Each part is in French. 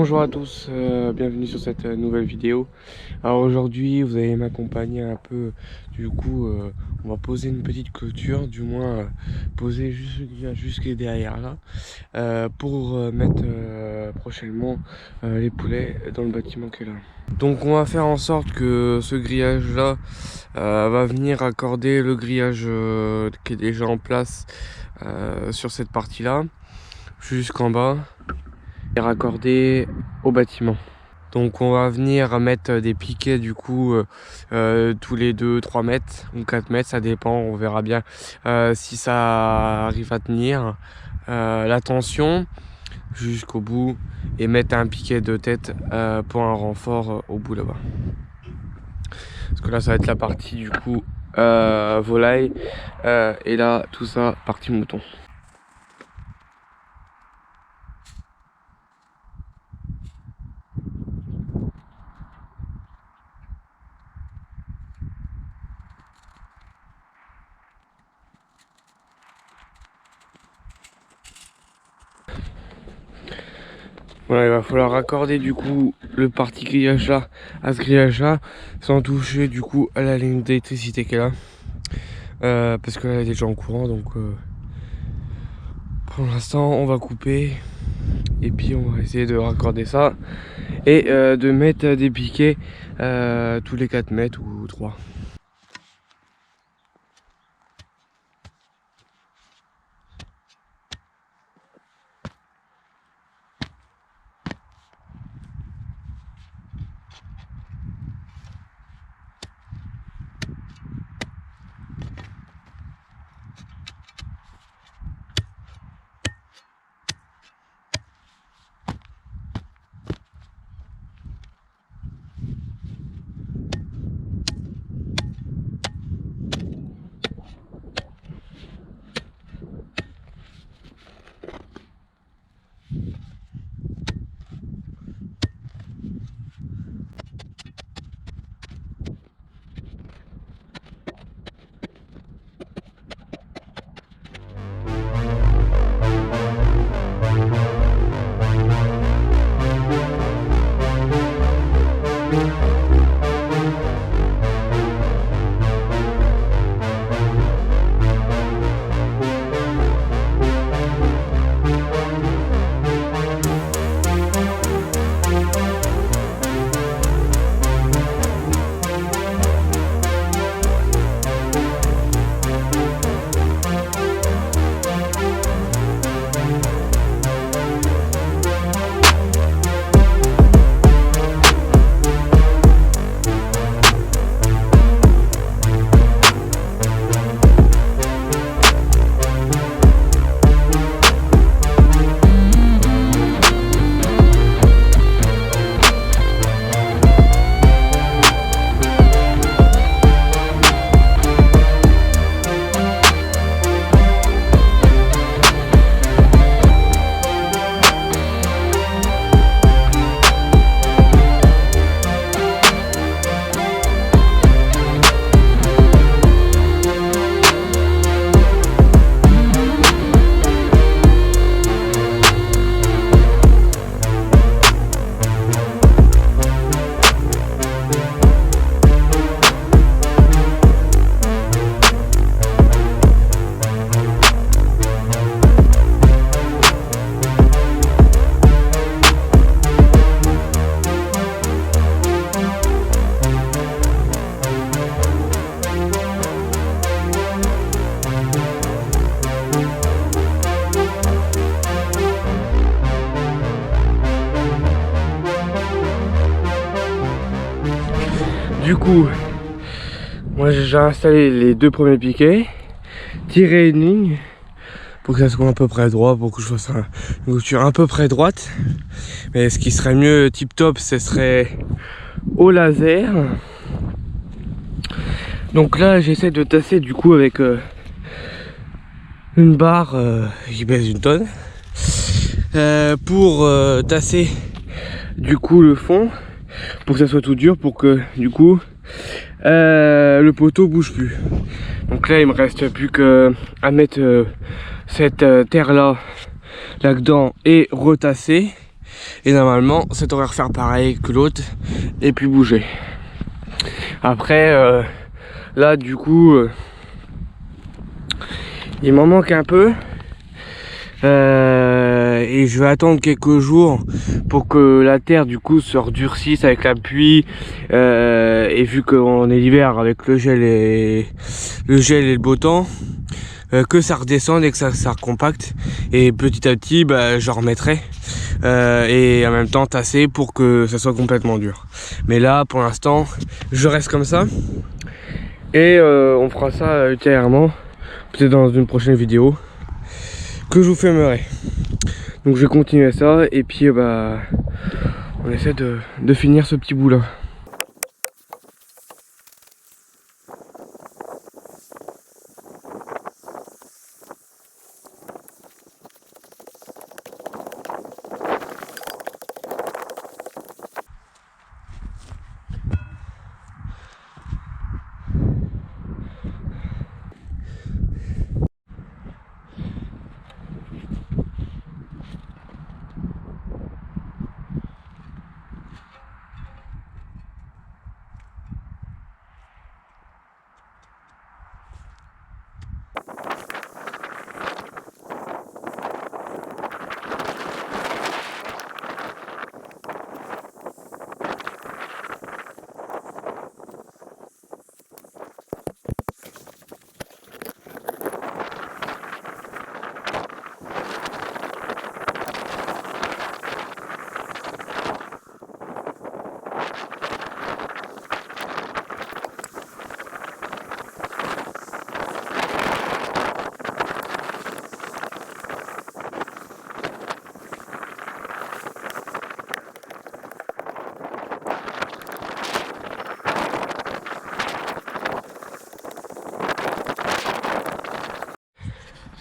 Bonjour à tous, bienvenue sur cette nouvelle vidéo. Alors aujourd'hui vous allez m'accompagner un peu, du coup on va poser une petite clôture, du moins poser jusque derrière là, pour mettre prochainement les poulets dans le bâtiment qui est là. Donc on va faire en sorte que ce grillage là va venir accorder le grillage qui est déjà en place sur cette partie là, jusqu'en bas, et raccordé au bâtiment. Donc on va venir mettre des piquets du coup tous les 2-3 mètres ou 4 mètres, ça dépend, on verra bien si ça arrive à tenir la tension jusqu'au bout, et mettre un piquet de tête pour un renfort au bout là-bas. Parce que là ça va être la partie du coup volaille, et là tout ça partie mouton. Voilà, il va falloir raccorder du coup le parti grillage là à ce grillage là, sans toucher du coup à la ligne d'électricité qui est là, parce que là elle est déjà en courant. Donc pour l'instant on va couper et puis on va essayer de raccorder ça et de mettre des piquets tous les 4 mètres ou 3. Du coup, moi j'ai déjà installé les 2 premiers piquets, tiré une ligne pour que ça soit à peu près droit, pour que je fasse une couture à peu près droite. Mais ce qui serait mieux tip top, ce serait au laser. Donc là j'essaie de tasser du coup avec une barre qui pèse 1 tonne pour tasser du coup le fond, pour que ça soit tout dur, pour que du coup le poteau bouge plus. Donc là il me reste plus qu'à mettre cette terre là dedans et retasser, Et normalement, ça devrait refaire pareil que l'autre et puis bouger. Après, là du coup, il m'en manque un peu. Et je vais attendre quelques jours pour que la terre du coup se redurcisse avec la pluie, et vu qu'on est l'hiver avec le gel et le beau temps, que ça redescende et que ça recompacte, et petit à petit je remettrai, et en même temps tasser pour que ça soit complètement dur. Mais là pour l'instant je reste comme ça, et on fera ça ultérieurement, peut-être dans une prochaine vidéo que je vous filmerai. Donc je vais continuer ça et puis on essaie de finir ce petit bout là.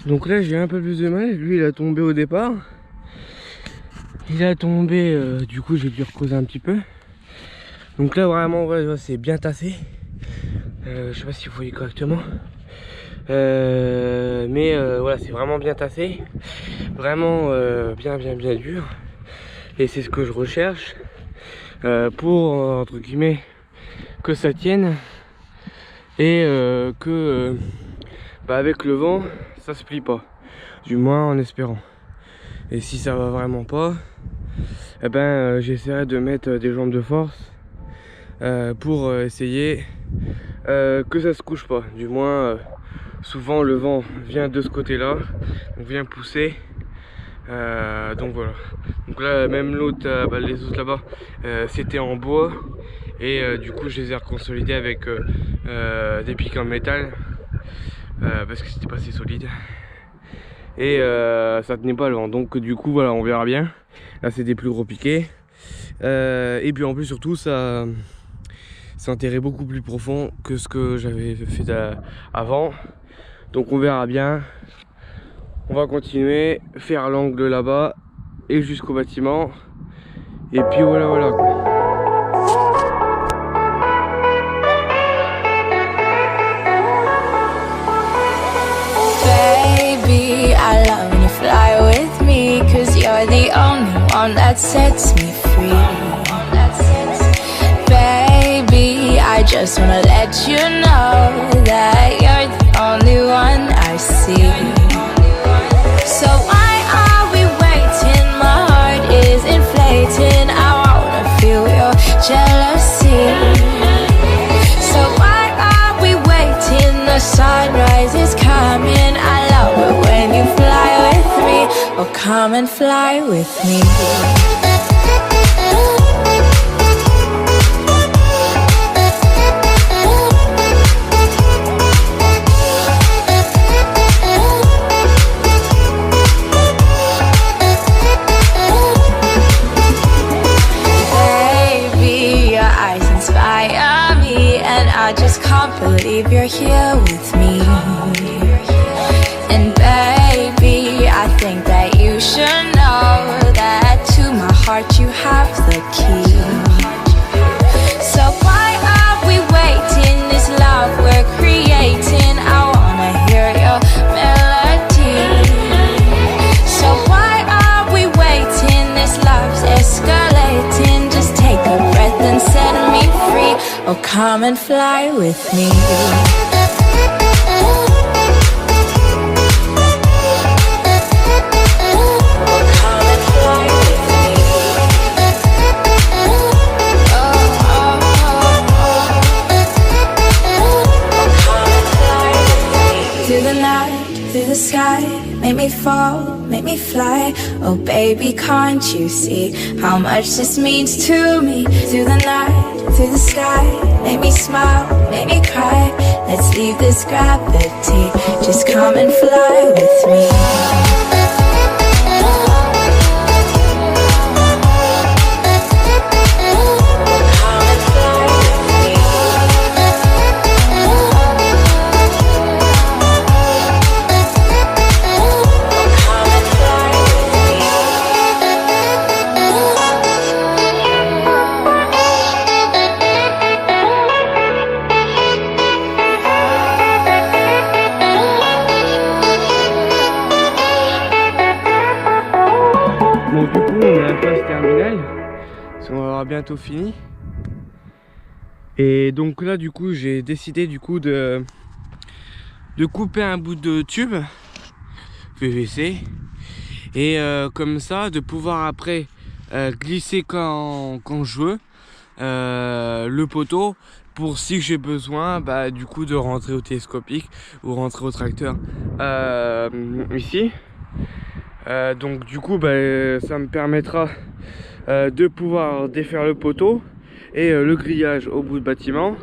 Donc là j'ai un peu plus de mal, lui il a tombé au départ. Il a tombé, du coup j'ai dû recreuser un petit peu. Donc là vraiment ouais, c'est bien tassé. Je sais pas si vous voyez correctement. Mais voilà, c'est vraiment bien tassé. Vraiment bien dur. Et c'est ce que je recherche. Pour entre guillemets que ça tienne. Et que avec le vent ça se plie pas, du moins en espérant. Et si ça va vraiment pas, j'essaierai de mettre des jambes de force pour essayer que ça se couche pas. Du moins souvent le vent vient de ce côté là, on vient pousser, donc voilà. Donc là même l'autre, les autres là-bas c'était en bois, et du coup je les ai reconsolidés avec des pics en métal, parce que c'était pas assez solide et ça tenait pas le vent. Donc du coup voilà, on verra bien. Là c'est des plus gros piquets, et puis en plus surtout ça enterré beaucoup plus profond que ce que j'avais fait avant. Donc on verra bien. On va continuer, faire l'angle là-bas et jusqu'au bâtiment, et puis voilà quoi. I love when you fly with me, 'cause you're the only one that sets me free. Baby, I just wanna let you know that you're the only one I see. So why are we waiting? My heart is inflating. I wanna feel your jealousy. So why are we waiting? The sunrise is coming. I love it when you fly with me. Oh, come and fly with me. Baby, your eyes inspire me, and I just can't believe you're here with me. And baby, I think that you should know that to my come and fly with me. Through the sky, make me fall, make me fly. Oh baby, can't you see how much this means to me? Through the night, through the sky, make me smile, make me cry. Let's leave this gravity, just come and fly with me. Bon, du coup, on est à la phase terminale, parce qu'on aura bientôt fini. Et donc là, du coup, j'ai décidé du coup de couper un bout de tube PVC et comme ça, de pouvoir après glisser quand je veux le poteau pour si j'ai besoin, bah, du coup, de rentrer au télescopique ou rentrer au tracteur ici. Donc du coup ça me permettra de pouvoir défaire le poteau et le grillage au bout du bâtiment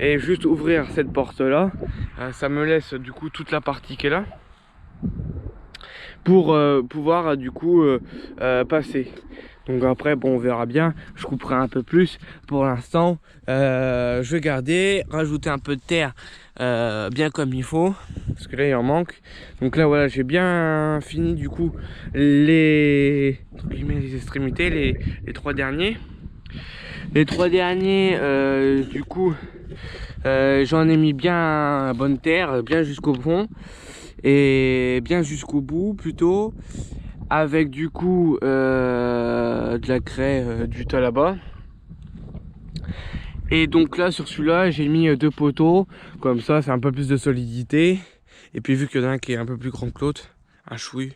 et juste ouvrir cette porte là. Ça me laisse du coup toute la partie qui est là pour pouvoir du coup passer. Donc après bon, on verra bien, je couperai un peu plus. Pour l'instant je vais garder, rajouter un peu de terre bien comme il faut, parce que là il en manque. Donc là voilà, j'ai bien fini du coup les extrémités, les trois derniers. Les trois derniers du coup j'en ai mis bien bonne terre, bien jusqu'au fond et bien jusqu'au bout plutôt, avec du coup de la craie du tas là-bas. Et donc là sur celui-là j'ai mis deux poteaux, comme ça c'est un peu plus de solidité. Et puis vu qu'il y en a un qui est un peu plus grand que l'autre, un chouï.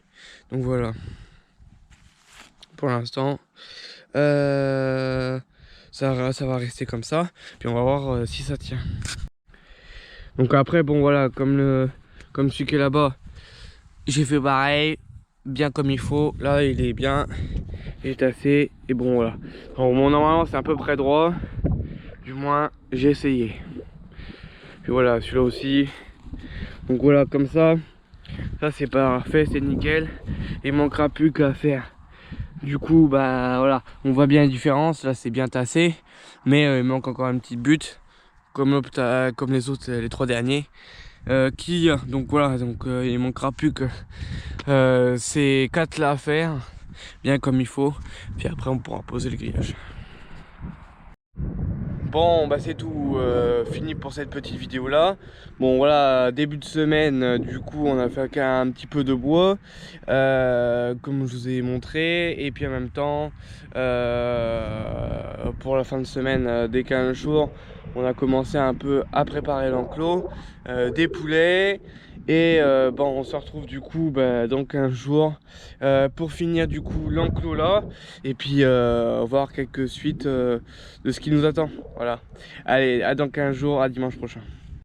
Donc voilà. Pour l'instant ça va rester comme ça. Puis on va voir si ça tient. Donc après bon voilà, comme celui qui est là-bas, j'ai fait pareil, bien comme il faut. Là il est bien, il est tassé. Et bon voilà. Alors, bon, normalement c'est à peu près droit. Du moins j'ai essayé. Puis voilà, celui-là aussi. Donc voilà, comme ça c'est parfait, c'est nickel. Il manquera plus qu'à faire. Du coup bah voilà, on voit bien la différence. Là c'est bien tassé, mais il manque encore une petite butte comme les autres, les trois derniers. Donc voilà, donc il manquera plus que ces quatre là à faire bien comme il faut. Puis après on pourra poser le grillage. Bon bah c'est tout, fini pour cette petite vidéo là. Bon voilà, début de semaine, du coup on a fait un petit peu de bois comme je vous ai montré. Et puis en même temps pour la fin de semaine, dès 15 jours, on a commencé un peu à préparer l'enclos, des poulets. Et bon, on se retrouve du coup dans 15 jours pour finir du coup l'enclos là. Et puis voir quelques suites de ce qui nous attend. Voilà. Allez, à dans 15 jours, à dimanche prochain.